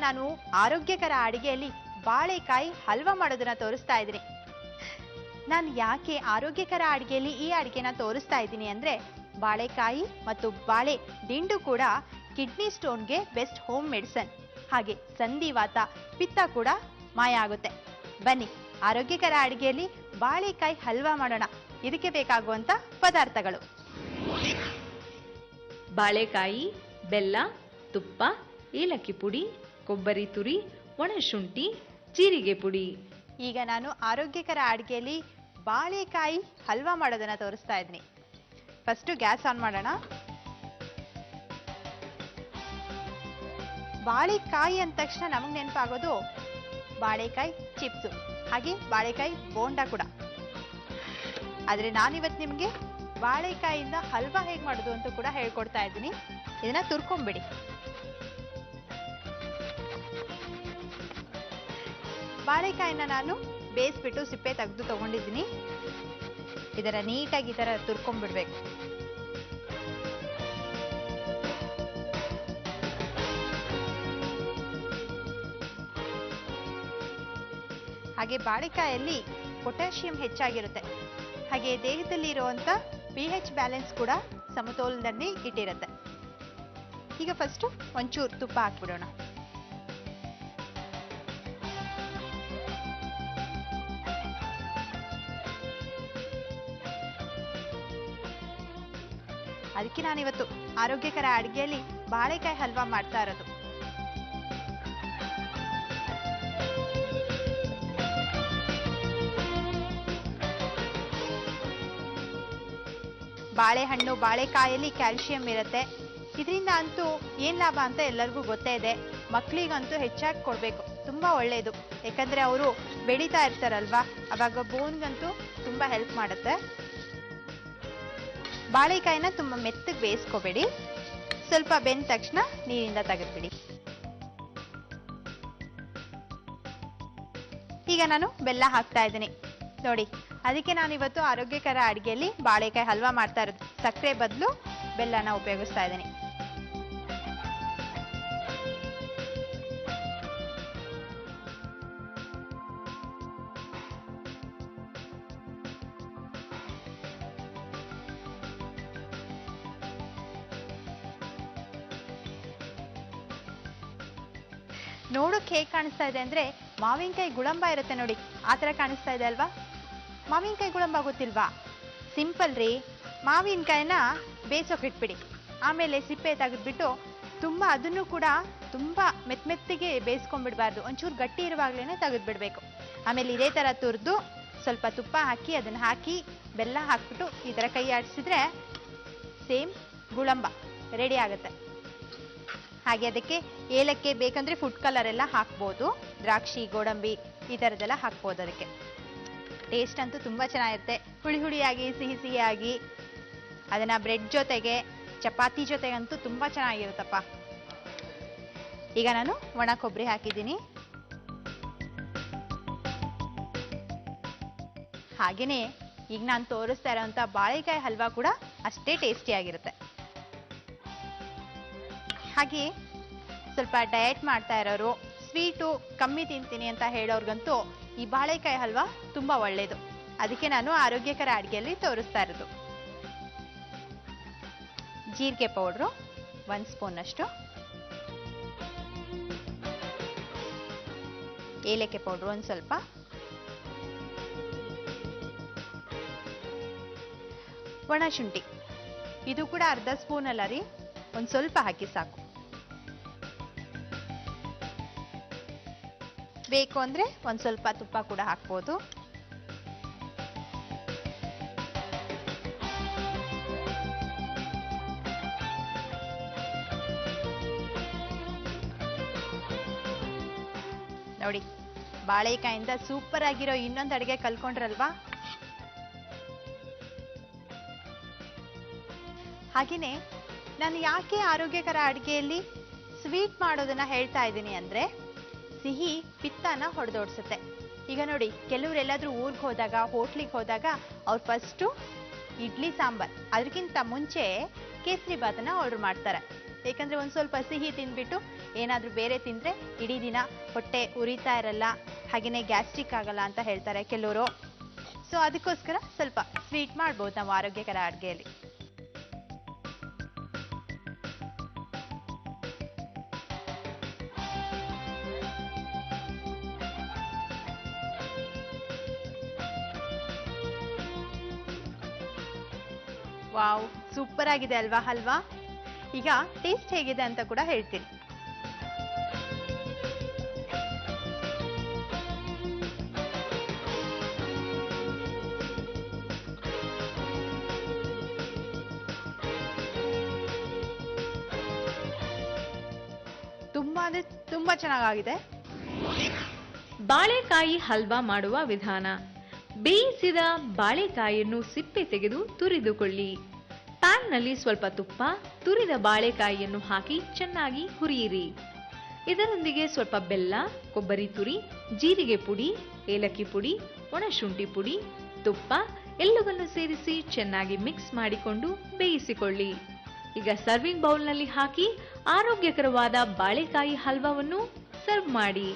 ನಾನು ಆರೋಗ್ಯಕರ ಅಡಿಗೆಯಲ್ಲಿ ಬಾಳೆಕಾಯಿ ಹಲ್ವಾ ಮಾಡೋದನ್ನ ತೋರಿಸ್ತಾ ಇದ್ದೀನಿ. ನಾನು ಯಾಕೆ ಆರೋಗ್ಯಕರ ಅಡಿಗೆಯಲ್ಲಿ ಈ ಅಡಿಗೆನ ತೋರಿಸ್ತಾ ಇದ್ದೀನಿ ಅಂದ್ರೆ, ಬಾಳೆಕಾಯಿ ಮತ್ತು ಬಾಳೆ ದಿಂಡು ಕೂಡ ಕಿಡ್ನಿ ಸ್ಟೋನ್ಗೆ ಬೆಸ್ಟ್ ಹೋಮ್ ಮೆಡಿಸನ್. ಹಾಗೆ ಸಂಧಿವಾತ, ಪಿತ್ತ ಕೂಡ ಮಾಯ ಆಗುತ್ತೆ. ಬನ್ನಿ ಆರೋಗ್ಯಕರ ಅಡಿಗೆಯಲ್ಲಿ ಬಾಳೆಕಾಯಿ ಹಲ್ವಾ ಮಾಡೋಣ. ಇದಕ್ಕೆ ಬೇಕಾಗುವಂತ ಪದಾರ್ಥಗಳು: ಬಾಳೆಕಾಯಿ, ಬೆಲ್ಲ, ತುಪ್ಪ, ಏಲಕ್ಕಿ ಪುಡಿ, ಕೊಬ್ಬರಿ ತುರಿ, ಒಣಶುಂಠಿ, ಜೀರಿಗೆ ಪುಡಿ. ಈಗ ನಾನು ಆರೋಗ್ಯಕರ ಅಡಿಗೆಯಲ್ಲಿ ಬಾಳೆಕಾಯಿ ಹಲ್ವಾ ಮಾಡೋದನ್ನ ತೋರಿಸ್ತಾ ಇದ್ದೀನಿ. ಫಸ್ಟ್ ಗ್ಯಾಸ್ ಆನ್ ಮಾಡೋಣ. ಬಾಳೆಕಾಯಿ ಅಂದ ತಕ್ಷಣ ನಮಗೆ ನೆನಪಾಗೋದು ಬಾಳೆಕಾಯಿ ಚಿಪ್ಸು, ಹಾಗೆ ಬಾಳೆಕಾಯಿ ಬೋಂಡ ಕೂಡ. ಆದ್ರೆ ನಾನಿವತ್ತು ನಿಮ್ಗೆ ಬಾಳೆಕಾಯಿಯಿಂದ ಹಲ್ವಾ ಹೇಗೆ ಮಾಡೋದು ಅಂತ ಕೂಡ ಹೇಳ್ಕೊಡ್ತಾ ಇದ್ದೀನಿ. ಇದನ್ನ ತುರ್ಕೊಂಬಿಡಿ. ಬಾಳೆಕಾಯಿನ ನಾನು ಬೇಯಿಸ್ಬಿಟ್ಟು ಸಿಪ್ಪೆ ತೆಗೆದು ತಗೊಂಡಿದ್ದೀನಿ. ಇದರ ನೀಟಾಗಿ ಈ ತರ ತುರ್ಕೊಂಡ್ಬಿಡ್ಬೇಕು. ಹಾಗೆ ಬಾಳೆಕಾಯಲ್ಲಿ ಪೊಟ್ಯಾಷಿಯಂ ಹೆಚ್ಚಾಗಿರುತ್ತೆ. ಹಾಗೆ ದೇಹದಲ್ಲಿ ಇರುವಂತ pH ಬ್ಯಾಲೆನ್ಸ್ ಕೂಡ ಸಮತೋಲನದಲ್ಲಿ ಇಟ್ಟಿರುತ್ತೆ. ಈಗ ಫಸ್ಟ್ ಒಂಚೂರು ತುಪ್ಪ ಹಾಕ್ಬಿಡೋಣ. ಅದಕ್ಕೆ ನಾನಿವತ್ತು ಆರೋಗ್ಯಕರ ಅಡಿಗೆಯಲ್ಲಿ ಬಾಳೆಕಾಯಿ ಹಲ್ವಾ ಮಾಡ್ತಾ ಇರೋದು. ಬಾಳೆಹಣ್ಣು, ಬಾಳೆಕಾಯಲ್ಲಿ ಕ್ಯಾಲ್ಸಿಯಂ ಇರುತ್ತೆ. ಇದರಿಂದ ಅಂತೂ ಏನ್ ಲಾಭ ಅಂತ ಎಲ್ಲರಿಗೂ ಗೊತ್ತೇ ಇದೆ. ಮಕ್ಕಳಿಗಂತೂ ಹೆಚ್ಚಾಗಿ ಕೊಡ್ಬೇಕು, ತುಂಬಾ ಒಳ್ಳೇದು. ಯಾಕಂದ್ರೆ ಅವರು ಬೆಳೀತಾ ಇರ್ತಾರಲ್ವಾ, ಅವಾಗ ಬೋನ್ಗಂತೂ ತುಂಬಾ ಹೆಲ್ಪ್ ಮಾಡುತ್ತೆ. ಬಾಳೆಕಾಯಿನ ತುಂಬಾ ಮೆತ್ತಗೆ ಬೇಯಿಸ್ಕೋಬೇಡಿ. ಸ್ವಲ್ಪ ಬೆಂದ ತಕ್ಷಣ ನೀರಿಂದ ತೆಗೆದ್ಬಿಡಿ. ಈಗ ನಾನು ಬೆಲ್ಲ ಹಾಕ್ತಾ ಇದ್ದೀನಿ ನೋಡಿ. ಅದಕ್ಕೆ ನಾನು ಇವತ್ತು ಆರೋಗ್ಯಕರ ಅಡಿಗೆಯಲ್ಲಿ ಬಾಳೆಕಾಯಿ ಹಲ್ವಾ ಮಾಡ್ತಾ ಇರೋದು. ಸಕ್ಕರೆ ಬದಲು ಬೆಲ್ಲನ ಉಪಯೋಗಿಸ್ತಾ ಇದ್ದೀನಿ. ನೋಡೋಕೆ ಹೇಗೆ ಕಾಣಿಸ್ತಾ ಇದೆ ಅಂದ್ರೆ, ಮಾವಿನಕಾಯಿ ಗುಳಂಬ ಇರುತ್ತೆ ನೋಡಿ, ಆ ಥರ ಕಾಣಿಸ್ತಾ ಇದೆ ಅಲ್ವಾ? ಮಾವಿನಕಾಯಿ ಗುಳಂಬ ಗೊತ್ತಿಲ್ವಾ? ಸಿಂಪಲ್ ರೀ. ಮಾವಿನಕಾಯಿನ ಬೇಯಿಸೋಕೆ ಇಟ್ಬಿಡಿ. ಆಮೇಲೆ ಸಿಪ್ಪೆ ತೆಗೆದ್ಬಿಟ್ಟು ಅದನ್ನು ಕೂಡ ತುಂಬ ಮೆತ್ತಗೆ ಬೇಯಿಸ್ಕೊಂಡ್ಬಿಡ್ಬಾರ್ದು. ಒಂಚೂರು ಗಟ್ಟಿ ಇರುವಾಗಲೇ ತೆಗೆದ್ಬಿಡ್ಬೇಕು. ಆಮೇಲೆ ಇದೇ ಥರ ತುರಿದು ಸ್ವಲ್ಪ ತುಪ್ಪ ಹಾಕಿ ಅದನ್ನು ಹಾಕಿ ಬೆಲ್ಲ ಹಾಕ್ಬಿಟ್ಟು ಈ ಥರ ಕೈ ಆಡಿಸಿದ್ರೆ ಸೇಮ್ ಗುಳಂಬ ರೆಡಿ ಆಗುತ್ತೆ. ಹಾಗೆ ಅದಕ್ಕೆ ಏಲಕ್ಕಿ ಬೇಕಂದ್ರೆ ಫುಡ್ ಕಲರ್ ಎಲ್ಲ ಹಾಕ್ಬೋದು. ದ್ರಾಕ್ಷಿ, ಗೋಡಂಬಿ ಈ ಥರದ್ದೆಲ್ಲ ಹಾಕ್ಬೋದು. ಅದಕ್ಕೆ ಟೇಸ್ಟ್ ಅಂತೂ ತುಂಬ ಚೆನ್ನಾಗಿರುತ್ತೆ. ಹುಳಿ ಹುಳಿಯಾಗಿ, ಸಿಹಿ ಸಿಹಿಯಾಗಿ. ಅದನ್ನ ಬ್ರೆಡ್ ಜೊತೆಗೆ, ಚಪಾತಿ ಜೊತೆಗಂತೂ ತುಂಬ ಚೆನ್ನಾಗಿರುತ್ತಪ್ಪ. ಈಗ ನಾನು ಒಣ ಕೊಬ್ಬರಿ ಹಾಕಿದ್ದೀನಿ. ಹಾಗೇನೆ ಈಗ ನಾನು ತೋರಿಸ್ತಾ ಇರೋಂಥ ಬಾಳೆಕಾಯಿ ಹಲ್ವಾ ಕೂಡ ಅಷ್ಟೇ ಟೇಸ್ಟಿಯಾಗಿರುತ್ತೆ. ಹಾಗೆ ಸ್ವಲ್ಪ ಡಯಟ್ ಮಾಡ್ತಾ ಇರೋರು, ಸ್ವೀಟು ಕಮ್ಮಿ ತಿಂತೀನಿ ಅಂತ ಹೇಳೋರ್ಗಂತೂ ಈ ಬಾಳೆಕಾಯಿ ಹಲ್ವಾ ತುಂಬ ಒಳ್ಳೆಯದು. ಅದಕ್ಕೆ ನಾನು ಆರೋಗ್ಯಕರ ಅಡಿಗೆಯಲ್ಲಿ ತೋರಿಸ್ತಾ ಇರೋದು. ಜೀರಿಗೆ ಪೌಡ್ರು 1 ಸ್ಪೂನ್ ಅಷ್ಟು, ಏಲಕ್ಕಿ ಪೌಡ್ರು ಒಂದು ಸ್ವಲ್ಪ, ಒಣಶುಂಠಿ ಇದು ಕೂಡ ಅರ್ಧ ಸ್ಪೂನ್ ಅಲ್ಲ ರೀ, ಒಂದು ಸ್ವಲ್ಪ ಹಾಕಿ ಸಾಕು. ಬೇಕು ಅಂದ್ರೆ ಒಂದು ಸ್ವಲ್ಪ ತುಪ್ಪ ಕೂಡ ಹಾಕ್ಬೋದು. ನೋಡಿ, ಬಾಳೆಕಾಯಿಂದ ಸೂಪರ್ ಆಗಿರೋ ಇನ್ನೊಂದು ಅಡುಗೆ ಕಲ್ಕೊಂಡ್ರಲ್ವಾ? ಹಾಗೇನೆ ನಾನು ಯಾಕೆ ಆರೋಗ್ಯಕರ ಅಡುಗೆಯಲ್ಲಿ ಸ್ವೀಟ್ ಮಾಡೋದನ್ನ ಹೇಳ್ತಾ ಇದ್ದೀನಿ ಅಂದ್ರೆ, ಸಿಹಿ ಪಿತ್ತನ ಹೊಡೆದೋಡ್ಸುತ್ತೆ. ಈಗ ನೋಡಿ, ಕೆಲವರೆಲ್ಲಾದ್ರೂ ಊರಿಗೆ ಹೋದಾಗ, ಹೋಟ್ಲಿಗೆ ಹೋದಾಗ ಅವ್ರು ಫಸ್ಟು ಇಡ್ಲಿ ಸಾಂಬಾರ್, ಅದಕ್ಕಿಂತ ಮುಂಚೆ ಕೇಸರಿ ಬಾತನ್ನ ಆರ್ಡರ್ ಮಾಡ್ತಾರೆ. ಏಕೆಂದರೆ ಒಂದು ಸ್ವಲ್ಪ ಸಿಹಿ ತಿಂದ್ಬಿಟ್ಟು ಏನಾದರೂ ಬೇರೆ ತಿಂದರೆ ಇಡೀ ದಿನ ಹೊಟ್ಟೆ ಉರಿತಾ ಇರಲ್ಲ, ಹಾಗೆಯೇ ಗ್ಯಾಸ್ಟ್ರಿಕ್ ಆಗಲ್ಲ ಅಂತ ಹೇಳ್ತಾರೆ ಕೆಲವರು. ಸೊ ಅದಕ್ಕೋಸ್ಕರ ಸ್ವಲ್ಪ ಸ್ವೀಟ್ ಮಾಡ್ಬೋದು ನಾವು ಆರೋಗ್ಯಕರ ಅಡುಗೆಯಲ್ಲಿ. ವಾವ್, ಸೂಪರ್ ಆಗಿದೆ ಅಲ್ವಾ ಹಲ್ವಾ? ಈಗ ಟೇಸ್ಟ್ ಹೇಗಿದೆ ಅಂತ ಕೂಡ ಹೇಳ್ತೀನಿ. ತುಂಬಾ ಚೆನ್ನಾಗಿದೆ. ಬಾಳೆಕಾಯಿ ಹಲ್ವಾ ಮಾಡುವ ವಿಧಾನ. ಬೇಯಿಸಿದ ಬಾಳೆಕಾಯಿಯನ್ನು ಸಿಪ್ಪೆ ತೆಗೆದು ತುರಿದುಕೊಳ್ಳಿ. ಪ್ಯಾನ್ನಲ್ಲಿ ಸ್ವಲ್ಪ ತುಪ್ಪ, ತುರಿದ ಬಾಳೆಕಾಯಿಯನ್ನು ಹಾಕಿ ಚೆನ್ನಾಗಿ ಹುರಿಯಿರಿ. ಇದರೊಂದಿಗೆ ಸ್ವಲ್ಪ ಬೆಲ್ಲ, ಕೊಬ್ಬರಿ ತುರಿ, ಜೀರಿಗೆ ಪುಡಿ, ಏಲಕ್ಕಿ ಪುಡಿ, ಒಣಶುಂಠಿ ಪುಡಿ, ತುಪ್ಪ ಎಲ್ಲವನ್ನು ಸೇರಿಸಿ ಚೆನ್ನಾಗಿ ಮಿಕ್ಸ್ ಮಾಡಿಕೊಂಡು ಬೇಯಿಸಿಕೊಳ್ಳಿ. ಈಗ ಸರ್ವಿಂಗ್ ಬೌಲ್ನಲ್ಲಿ ಹಾಕಿ ಆರೋಗ್ಯಕರವಾದ ಬಾಳೆಕಾಯಿ ಹಲ್ವಾವನ್ನು ಸರ್ವ್ ಮಾಡಿ.